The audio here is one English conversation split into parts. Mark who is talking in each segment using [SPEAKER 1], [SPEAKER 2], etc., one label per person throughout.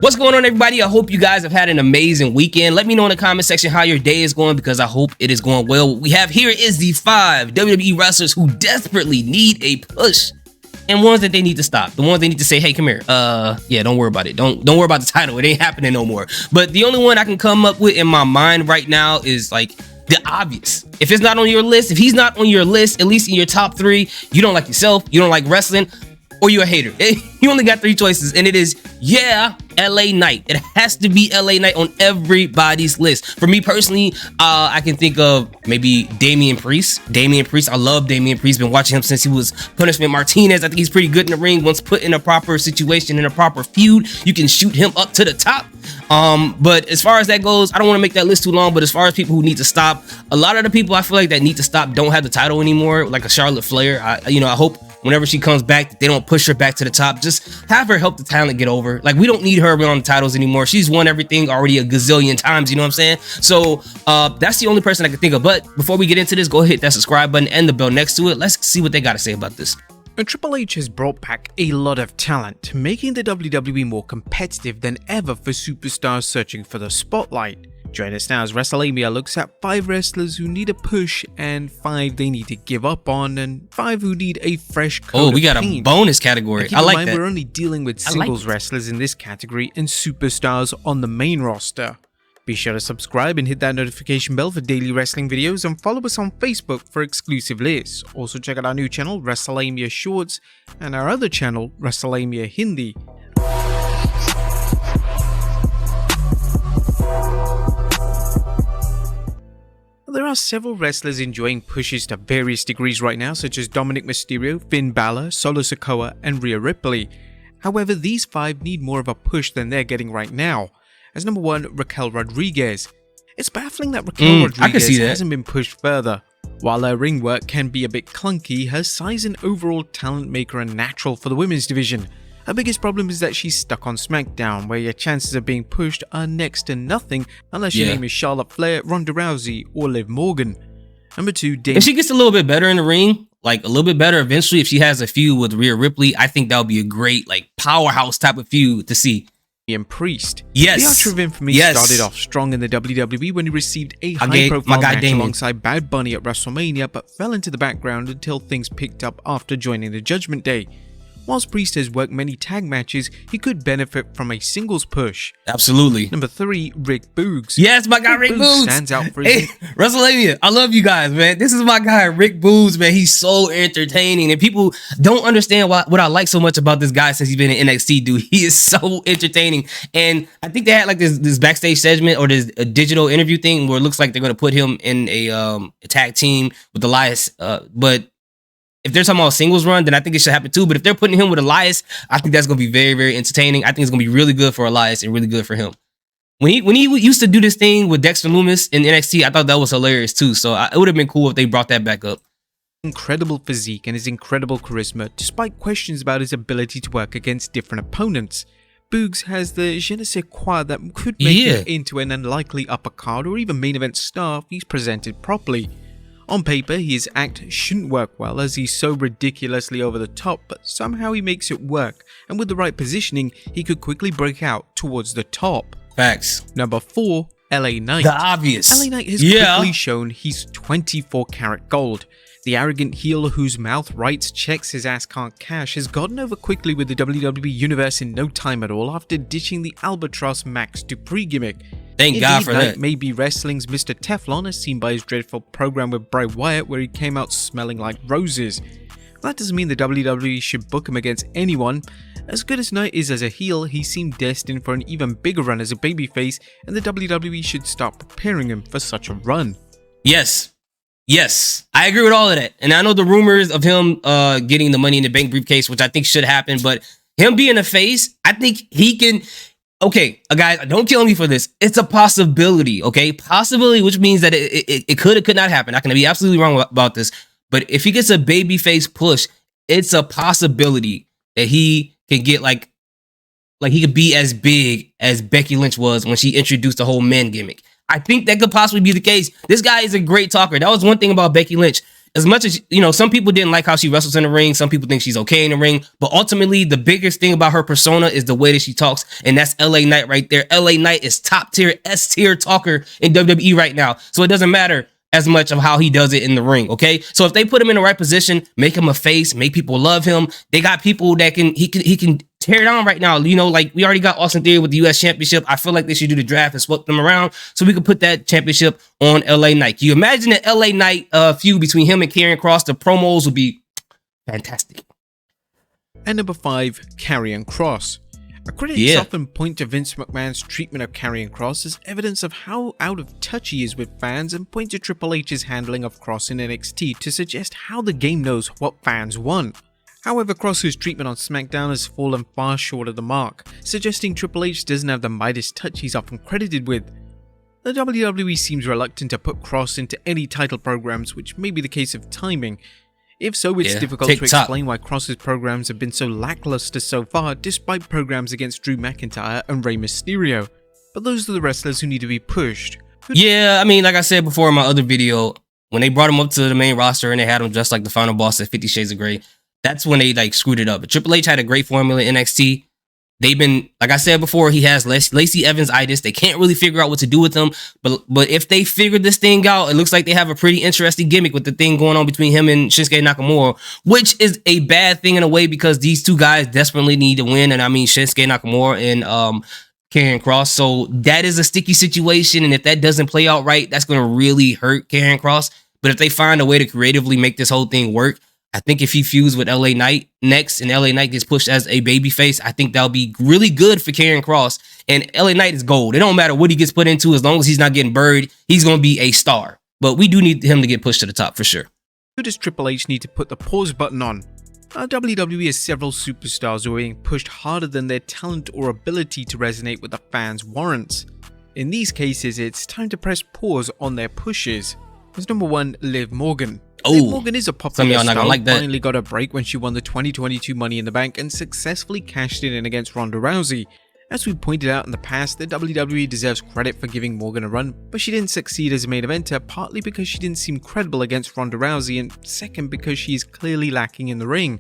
[SPEAKER 1] What's going on, everybody? I hope you guys have had an amazing weekend. Let me know in the comment section how your day is going, because I hope it is going well. What we have here is the 5 WWE wrestlers who desperately need a push, and ones that they need to stop. The ones they need to say, hey, come here. Yeah, don't worry about it. Don't worry about the title. It ain't happening no more. But the only one I can come up with in my mind right now is like the obvious. If it's not on your list, if he's not on your list, at least in your top 3, you don't like yourself, you don't like wrestling, or you're a hater. You only got 3 choices, and it is, yeah, LA Knight. It has to be LA Knight on everybody's list. For me personally, I can think of maybe Damian Priest. I love Damian Priest. Been watching him since he was Punishment Martinez. I think he's pretty good in the ring. Once put in a proper situation, in a proper feud, you can shoot him up to the top. But as far as that goes, I don't want to make that list too long, but as far as people who need to stop, a lot of the people I feel like that need to stop don't have the title anymore, like a Charlotte Flair. I hope whenever she comes back, they don't push her back to the top. Just have her help the talent get over. Like, we don't need her on the titles anymore. She's won everything already a gazillion times, you know what I'm saying? So that's the only person I can think of. But before we get into this, go ahead, hit that subscribe button and the bell next to it. Let's see what they got to say about this.
[SPEAKER 2] And Triple H has brought back a lot of talent, making the WWE more competitive than ever for superstars searching for the spotlight. Join us now as WrestleMania looks at 5 wrestlers who need a push, and 5 they need to give up on, and 5 who need a fresh coat
[SPEAKER 1] Oh, we got
[SPEAKER 2] paint.
[SPEAKER 1] a bonus category. I like that.
[SPEAKER 2] We're only dealing with singles wrestlers in this category and superstars on the main roster. Be sure to subscribe and hit that notification bell for daily wrestling videos, and follow us on Facebook for exclusive lists. Also check out our new channel, WrestleMania Shorts, and our other channel, WrestleMania Hindi. There are several wrestlers enjoying pushes to various degrees right now, such as Dominic Mysterio, Finn Balor, Solo Sikoa, and Rhea Ripley. However, these 5 need more of a push than they're getting right now. As number 1, Raquel Rodriguez. It's baffling that Raquel Rodriguez hasn't been pushed further. While her ring work can be a bit clunky, her size and overall talent make her a natural for the women's division. Her biggest problem is that she's stuck on SmackDown, where your chances of being pushed are next to nothing unless your name is Charlotte Flair, Ronda Rousey, or Liv Morgan. Number 2,
[SPEAKER 1] if she gets a little bit better in the ring, like a little bit better eventually, if she has a feud with Rhea Ripley, I think that would be a great like powerhouse type of feud to see.
[SPEAKER 2] And Priest.
[SPEAKER 1] Yes.
[SPEAKER 2] The Archer of Infamy started off strong in the WWE when he received a high-profile match alongside Bad Bunny at WrestleMania, but fell into the background until things picked up after joining the Judgment Day. Whilst Priest has worked many tag matches, he could benefit from a singles push.
[SPEAKER 1] Absolutely.
[SPEAKER 2] Number 3, Rick Boogs.
[SPEAKER 1] Yes, my guy Rick Boogs
[SPEAKER 2] stands out for his...
[SPEAKER 1] Hey, WrestleMania, I love you guys, man. This is my guy Rick Boogs, man. He's so entertaining, and people don't understand what I like so much about this guy since he's been in NXT, dude. He is so entertaining, and I think they had like this backstage segment or this digital interview thing where it looks like they're going to put him in a tag team with Elias, but if they're talking about singles run, then I think it should happen too. But if they're putting him with Elias, I think that's going to be very, very entertaining. I think it's going to be really good for Elias and really good for him. When he used to do this thing with Dexter Lumis in NXT, I thought that was hilarious too. So it would have been cool if they brought that back up.
[SPEAKER 2] Incredible physique and his incredible charisma, despite questions about his ability to work against different opponents. Boogs has the je ne sais quoi that could make him into an unlikely upper card or even main event star if he's presented properly. On paper, his act shouldn't work well as he's so ridiculously over the top, but somehow he makes it work, and with the right positioning, he could quickly break out towards the top.
[SPEAKER 1] Facts.
[SPEAKER 2] Number 4, LA Knight.
[SPEAKER 1] The obvious.
[SPEAKER 2] LA Knight has quickly shown he's 24 karat gold. The arrogant heel whose mouth writes checks his ass can't cash has gotten over quickly with the WWE Universe in no time at all after ditching the Albatross Max Dupree gimmick.
[SPEAKER 1] Thank God for that.
[SPEAKER 2] May be wrestling's Mr. Teflon, as seen by his dreadful program with Bray Wyatt where he came out smelling like roses. That doesn't mean the WWE should book him against anyone. As good as Knight is as a heel, he seemed destined for an even bigger run as a babyface, and the WWE should start preparing him for such a run.
[SPEAKER 1] Yes, I agree with all of that. And I know the rumors of him getting the Money in the Bank briefcase, which I think should happen, but him being a face, I think he can... Okay, guys, don't kill me for this. It's a possibility, okay? Possibility, which means that it could or could not happen. I can be absolutely wrong about this. But if he gets a babyface push, it's a possibility that he can get like he could be as big as Becky Lynch was when she introduced the whole men gimmick. I think that could possibly be the case. This guy is a great talker. That was one thing about Becky Lynch. as much as, you know, some people didn't like how she wrestles in the ring. Some people think she's okay in the ring. But ultimately, the biggest thing about her persona is the way that she talks. And that's LA Knight right there. LA Knight is top tier, S tier talker in WWE right now. So it doesn't matter as much of how he does it in the ring, okay? So if they put him in the right position, make him a face, make people love him, they got people that he can tear down right now. You know, like we already got Austin Theory with the US Championship. I feel like they should do the draft and swap them around so we can put that championship on LA Knight. Can you imagine the LA Knight feud between him and Karrion Kross? The promos would be fantastic.
[SPEAKER 2] And number 5, Karrion Kross. Critics often point to Vince McMahon's treatment of Karrion Kross as evidence of how out of touch he is with fans, and point to Triple H's handling of Kross in NXT to suggest how the game knows what fans want. However, Kross's treatment on SmackDown has fallen far short of the mark, suggesting Triple H doesn't have the Midas touch he's often credited with. The WWE seems reluctant to put Kross into any title programs, which may be the case of timing. If so, it's difficult to explain why Kross's programs have been so lackluster so far, despite programs against Drew McIntyre and Rey Mysterio. But those are the wrestlers who need to be pushed.
[SPEAKER 1] Yeah, I mean, like I said before in my other video, when they brought him up to the main roster and they had him dressed like the final boss at 50 Shades of Grey, that's when they like screwed it up. But Triple H had a great formula in NXT. They've been, like I said before, he has Lacey Evans-itis. They can't really figure out what to do with him. But if they figure this thing out, it looks like they have a pretty interesting gimmick with the thing going on between him and Shinsuke Nakamura, which is a bad thing in a way because these two guys desperately need to win. And I mean Shinsuke Nakamura and Karrion Kross. So that is a sticky situation. And if that doesn't play out right, that's going to really hurt Karrion Kross. But if they find a way to creatively make this whole thing work, I think if he feuds with LA Knight next and LA Knight gets pushed as a babyface, I think that'll be really good for Karrion Kross. And LA Knight is gold. It don't matter what he gets put into, as long as he's not getting buried, he's going to be a star. But we do need him to get pushed to the top for sure.
[SPEAKER 2] Who does Triple H need to put the pause button on? WWE has several superstars who are being pushed harder than their talent or ability to resonate with the fans warrants. In these cases, it's time to press pause on their pushes. As number 1, Liv Morgan. Liv Morgan is a popular star who finally got a break when she won the 2022 Money in the Bank and successfully cashed it in against Ronda Rousey. As we pointed out in the past, the WWE deserves credit for giving Morgan a run, but she didn't succeed as a main eventer, partly because she didn't seem credible against Ronda Rousey, and second because she is clearly lacking in the ring.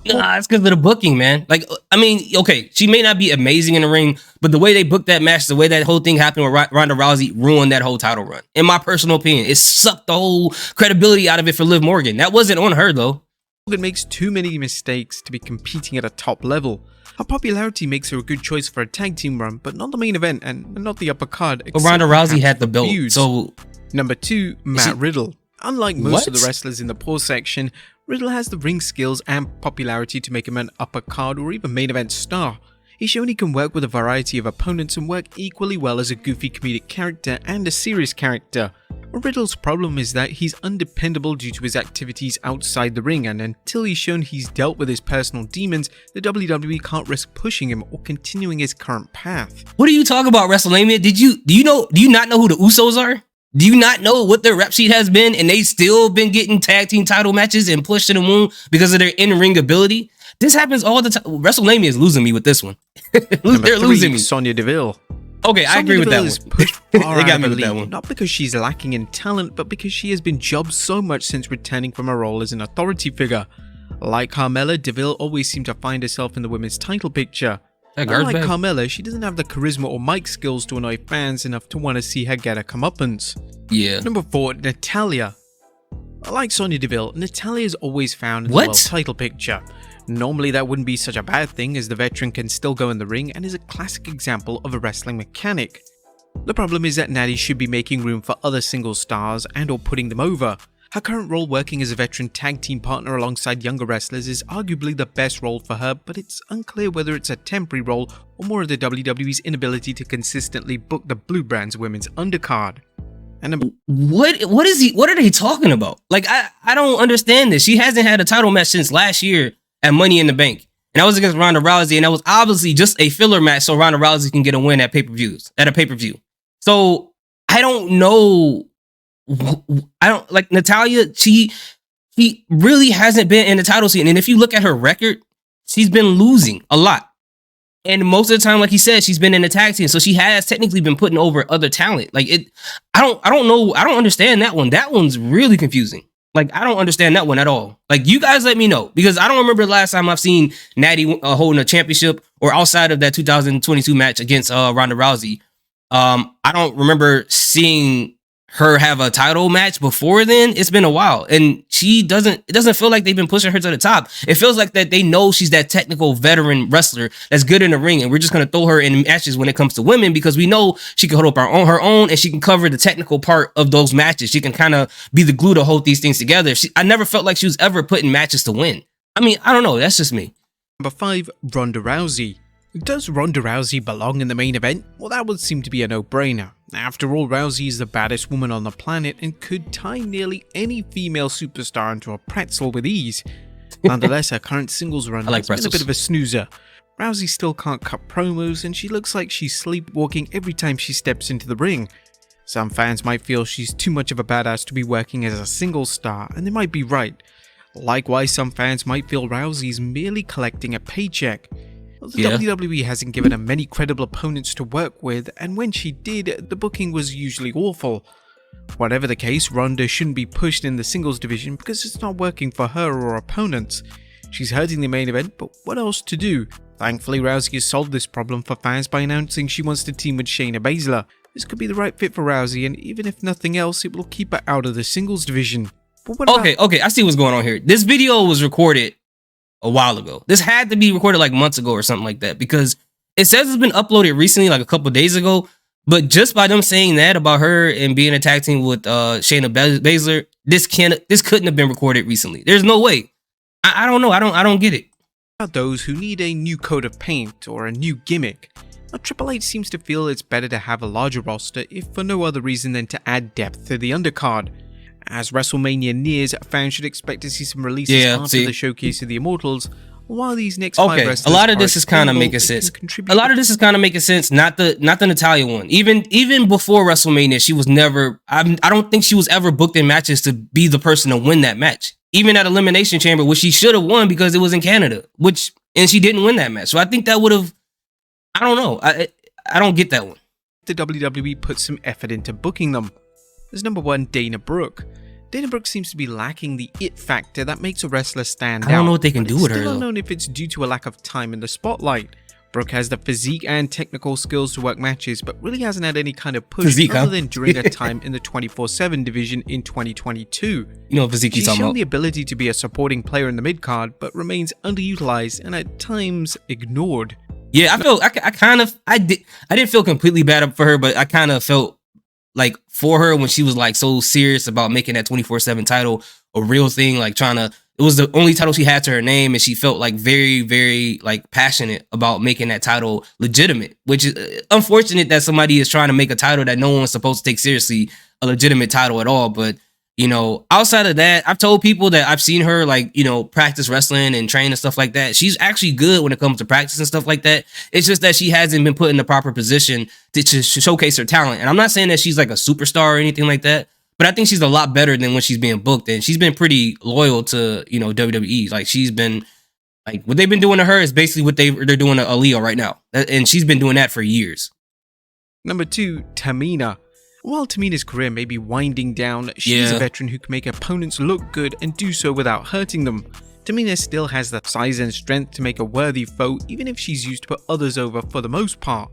[SPEAKER 1] Nah, it's because of the booking, man. Like, I mean, okay, she may not be amazing in the ring, but the way they booked that match, the way that whole thing happened with Ronda Rousey ruined that whole title run. In my personal opinion, it sucked the whole credibility out of it for Liv Morgan. That wasn't on her, though.
[SPEAKER 2] Morgan makes too many mistakes to be competing at a top level. Her popularity makes her a good choice for a tag team run, but not the main event and not the upper card.
[SPEAKER 1] But Ronda Rousey had the belt, so...
[SPEAKER 2] Number 2, Matt Riddle. Unlike most of the wrestlers in the pause section, Riddle has the ring skills and popularity to make him an upper card or even main event star. He's shown he can work with a variety of opponents and work equally well as a goofy comedic character and a serious character. Riddle's problem is that he's undependable due to his activities outside the ring, and until he's shown he's dealt with his personal demons, the WWE can't risk pushing him or continuing his current path.
[SPEAKER 1] What are you talking about, WrestleMania? Do you not know who the Usos are? Do you not know what their rep sheet has been, and they still been getting tag team title matches and pushed to the moon because of their in-ring ability? This happens all the time. WrestleMania is losing me with this one. They're losing me.
[SPEAKER 2] Sonya Deville.
[SPEAKER 1] Okay, I agree with that one.
[SPEAKER 2] They got me with that one. Not because she's lacking in talent, but because she has been jobbed so much since returning from her role as an authority figure. Like Carmella, Deville always seemed to find herself in the women's title picture. Unlike Carmella, she doesn't have the charisma or mic skills to annoy fans enough to want to see her get her comeuppance.
[SPEAKER 1] Yeah.
[SPEAKER 2] Number 4, Natalya. Like Sonya Deville, Natalya is always found in the world title picture. Normally that wouldn't be such a bad thing, as the veteran can still go in the ring and is a classic example of a wrestling mechanic. The problem is that Natty should be making room for other single stars and or putting them over. Her current role working as a veteran tag team partner alongside younger wrestlers is arguably the best role for her, but it's unclear whether it's a temporary role or more of the WWE's inability to consistently book the Blue Brand's women's undercard. And
[SPEAKER 1] what are they talking about? Like, I don't understand this. She hasn't had a title match since last year at Money in the Bank. And that was against Ronda Rousey, and that was obviously just a filler match so Ronda Rousey can get a win at a pay-per-view. So I don't know. I don't like Natalya. She really hasn't been in the title scene. And if you look at her record, she's been losing a lot. And most of the time, like he said, she's been in the tag team. So she has technically been putting over other talent. Like I don't know. I don't understand that one. That one's really confusing. Like, I don't understand that one at all. Like, you guys let me know, because I don't remember the last time I've seen Natty holding a championship, or outside of that 2022 match against Ronda Rousey. I don't remember seeing her have a title match before then. It's been a while, and it doesn't feel like they've been pushing her to the top. It feels like that they know she's that technical veteran wrestler that's good in the ring, and we're just going to throw her in matches when it comes to women, because we know she can hold up her own, and she can cover the technical part of those matches. She can kind of be the glue to hold these things together. I never felt like she was ever put in matches to win. I mean, I don't know. That's just me.
[SPEAKER 2] Number 5, Ronda Rousey. Does Ronda Rousey belong in the main event? Well, that would seem to be a no-brainer. After all, Rousey is the baddest woman on the planet and could tie nearly any female superstar into a pretzel with ease. Nonetheless, her current singles run has been a bit of a snoozer. Rousey still can't cut promos, and she looks like she's sleepwalking every time she steps into the ring. Some fans might feel she's too much of a badass to be working as a singles star, and they might be right. Likewise, some fans might feel Rousey's merely collecting a paycheck. The WWE hasn't given her many credible opponents to work with, and when she did, the booking was usually awful. Whatever the case, Ronda shouldn't be pushed in the singles division because it's not working for her or opponents. She's hurting the main event, but what else to do? Thankfully, Rousey has solved this problem for fans by announcing she wants to team with Shayna Baszler. This could be the right fit for Rousey, and even if nothing else, it will keep her out of the singles division. But what
[SPEAKER 1] okay, I see what's going on here. This video was recorded a while ago. This had to be recorded like months ago or something like that, because it says it's been uploaded recently, like a couple days ago. But just by them saying that about her and being a tag team with Shayna Baszler, this couldn't have been recorded recently. There's no way. I don't know. I don't get it.
[SPEAKER 2] About those who need a new coat of paint or a new gimmick, now, Triple H seems to feel it's better to have a larger roster, if for no other reason than to add depth to the undercard. As WrestleMania nears, fans should expect to see some releases after the showcase of the Immortals. While these next 5 wrestlers,
[SPEAKER 1] a lot of this is kind of making sense. A lot of this is kind of making sense. Not the Natalya one. Even before WrestleMania, she was never. I don't think she was ever booked in matches to be the person to win that match. Even at Elimination Chamber, which she should have won because it was in Canada, and she didn't win that match. So I think that would have. I don't know. I don't get that one.
[SPEAKER 2] The WWE put some effort into booking them. There's number 1, Dana Brooke. Dana Brooke seems to be lacking the it factor that makes a wrestler stand out.
[SPEAKER 1] I don't know what they can do with her, though.
[SPEAKER 2] It's still unknown if it's due to a lack of time in the spotlight. Brooke has the physique and technical skills to work matches, but really hasn't had any kind of push other than during her time in the 24/7 division in 2022.
[SPEAKER 1] You know what physique you're talking about.
[SPEAKER 2] She's shown the ability to be a supporting player in the mid-card, but remains underutilized and at times ignored.
[SPEAKER 1] Yeah, I didn't feel completely bad for her, but I kind of felt like for her when she was like so serious about making that 24/7 title a real thing, like it was the only title she had to her name, and she felt like very, very like passionate about making that title legitimate, which is unfortunate that somebody is trying to make a title that no one's supposed to take seriously, a legitimate title at all. But outside of that, I've told people that I've seen her like, practice wrestling and train and stuff like that. She's actually good when it comes to practice and stuff like that. It's just that she hasn't been put in the proper position to showcase her talent. And I'm not saying that she's like a superstar or anything like that, but I think she's a lot better than when she's being booked. And she's been pretty loyal to, WWE. Like, she's been like, what they've been doing to her is basically what they're doing to Aaliyah right now. And she's been doing that for years.
[SPEAKER 2] Number 2, Tamina. While Tamina's career may be winding down, she's a veteran who can make opponents look good and do so without hurting them. Tamina still has the size and strength to make a worthy foe, even if she's used to put others over for the most part.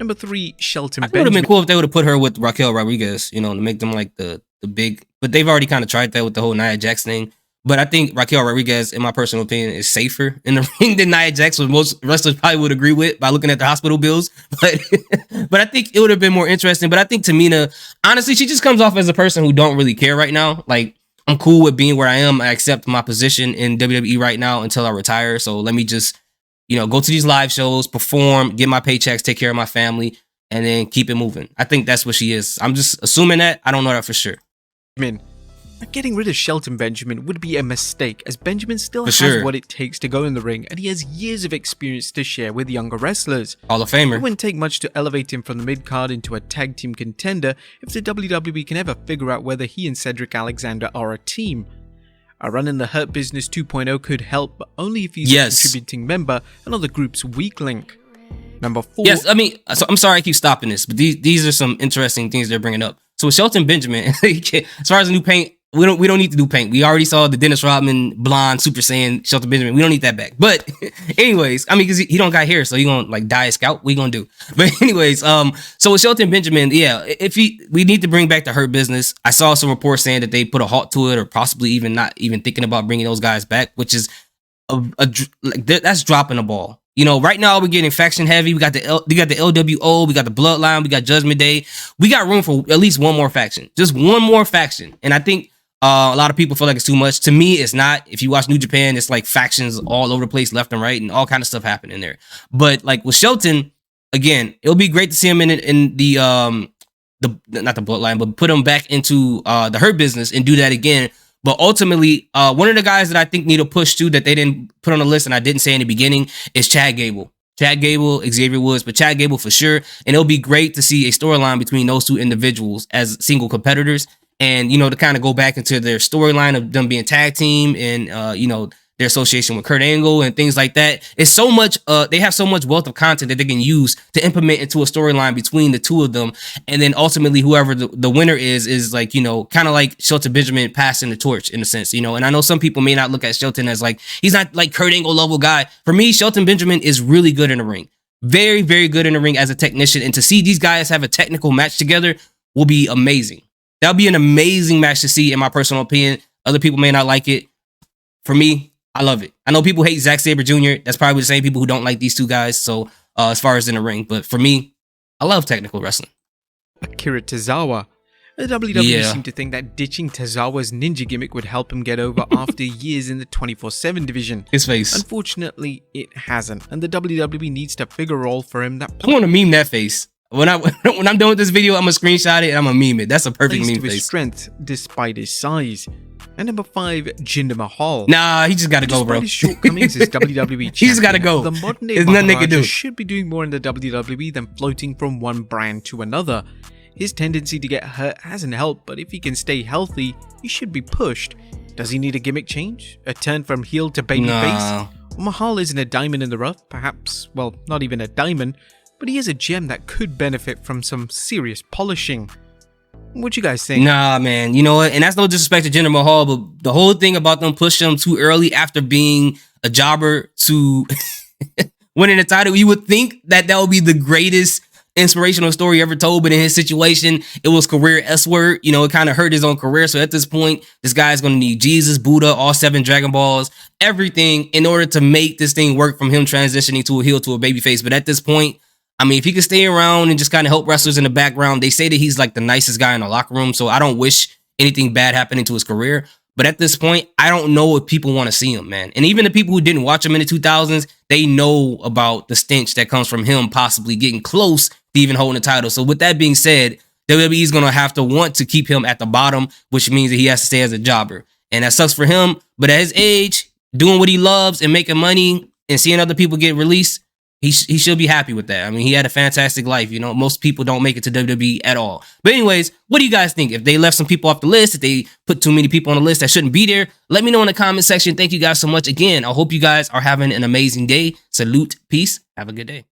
[SPEAKER 2] Number 3, Shelton Benjamin.
[SPEAKER 1] It would have been cool if they would have put her with Raquel Rodriguez, to make them like the big, but they've already kind of tried that with the whole Nia Jax thing. But I think Raquel Rodriguez, in my personal opinion, is safer in the ring than Nia Jax, which most wrestlers probably would agree with by looking at the hospital bills. But I think it would have been more interesting. But I think Tamina, honestly, she just comes off as a person who don't really care right now. Like, I'm cool with being where I am. I accept my position in WWE right now until I retire. So let me just, go to these live shows, perform, get my paychecks, take care of my family, and then keep it moving. I think that's what she is. I'm just assuming that. I don't know that for sure.
[SPEAKER 2] Getting rid of Shelton Benjamin would be a mistake, as Benjamin still has what it takes to go in the ring, and he has years of experience to share with younger wrestlers.
[SPEAKER 1] Hall of Famer.
[SPEAKER 2] It wouldn't take much to elevate him from the mid-card into a tag team contender if the WWE can ever figure out whether he and Cedric Alexander are a team. A run in the Hurt Business 2.0 could help, but only if he's a contributing member and not the group's weak link. Number 4.
[SPEAKER 1] Yes, so I'm sorry I keep stopping this, but these are some interesting things they're bringing up. So with Shelton Benjamin, as far as the new paint, We don't need to do Paint. We already saw the Dennis Rodman blonde Super Saiyan Shelton Benjamin. We don't need that back. But anyways, I mean, because he don't got hair, so he gonna like dye a scalp. We gonna do. But anyways, so with Shelton Benjamin, yeah, we need to bring back the Hurt Business. I saw some reports saying that they put a halt to it, or possibly even not even thinking about bringing those guys back, which is that's dropping the ball. You know, right now we're getting faction heavy. We got the LWO, we got the Bloodline, we got Judgment Day. We got room for at least one more faction, just one more faction. And I think a lot of people feel like it's too much. To me, it's not. If you watch New Japan, it's like factions all over the place, left and right, and all kind of stuff happening there. But like with Shelton, again, it'll be great to see him in the not the Bloodline, but put him back into the Hurt Business and do that again. But ultimately, one of the guys that I think need a push too that they didn't put on the list and I didn't say in the beginning is Chad Gable. Chad Gable, Xavier Woods, but Chad Gable for sure. And it'll be great to see a storyline between those two individuals as single competitors. And, you know, to kind of go back into their storyline of them being tag team and, you know, their association with Kurt Angle and things like that. It's so much, they have so much wealth of content that they can use to implement into a storyline between the two of them. And then ultimately, whoever the winner is like, you know, kind of like Shelton Benjamin passing the torch in a sense, you know. And I know some people may not look at Shelton as like, he's not like Kurt Angle level guy. For me, Shelton Benjamin is really good in the ring. Very, very good in the ring as a technician. And to see these guys have a technical match together will be amazing. That'll be an amazing match to see, in my personal opinion. Other people may not like it. For me, I love it. I know people hate Zack Sabre Jr. That's probably the same people who don't like these two guys. So as far as in the ring, but for me, I love technical wrestling.
[SPEAKER 2] Akira Tozawa. The WWE seemed to think that ditching Tozawa's ninja gimmick would help him get over after years in the 24/7 division.
[SPEAKER 1] His face.
[SPEAKER 2] Unfortunately, it hasn't, and the WWE needs to figure a role for him that
[SPEAKER 1] I want to meme that face. When I'm done with this video, I'm gonna screenshot it and I'm gonna meme it. That's a perfect meme face.
[SPEAKER 2] His strength despite his size. And number 5, Jinder Mahal.
[SPEAKER 1] Nah, he just gotta go, bro.
[SPEAKER 2] Despite his shortcomings as WWE champion,
[SPEAKER 1] he just gotta go.
[SPEAKER 2] The modern day
[SPEAKER 1] There's nothing they can do.
[SPEAKER 2] should be doing more in the WWE than floating from one brand to another. His tendency to get hurt hasn't helped, but if he can stay healthy, he should be pushed. Does he need a gimmick change? A turn from heel to babyface? Well, Mahal isn't a diamond in the rough, perhaps, well, not even a diamond, but he is a gem that could benefit from some serious polishing. What you guys think?
[SPEAKER 1] Nah, man. You know what? And that's no disrespect to Jinder Mahal, but the whole thing about them pushing him too early after being a jobber to winning the title, you would think that would be the greatest inspirational story ever told, but in his situation, it was career S-word. You know, it kind of hurt his own career. So at this point, this guy's going to need Jesus, Buddha, all 7 Dragon Balls, everything in order to make this thing work from him transitioning to a heel to a babyface. But at this point, I mean, if he could stay around and just kind of help wrestlers in the background, they say that he's like the nicest guy in the locker room. So I don't wish anything bad happening to his career. But at this point, I don't know if people want to see him, man. And even the people who didn't watch him in the 2000s, they know about the stench that comes from him possibly getting close to even holding the title. So with that being said, WWE is going to have to want to keep him at the bottom, which means that he has to stay as a jobber. And that sucks for him. But at his age, doing what he loves and making money and seeing other people get released, he should be happy with that. I mean, he had a fantastic life. You know, most people don't make it to WWE at all. But anyways, what do you guys think? If they left some people off the list, if they put too many people on the list that shouldn't be there, let me know in the comment section. Thank you guys so much. Again, I hope you guys are having an amazing day. Salute. Peace. Have a good day.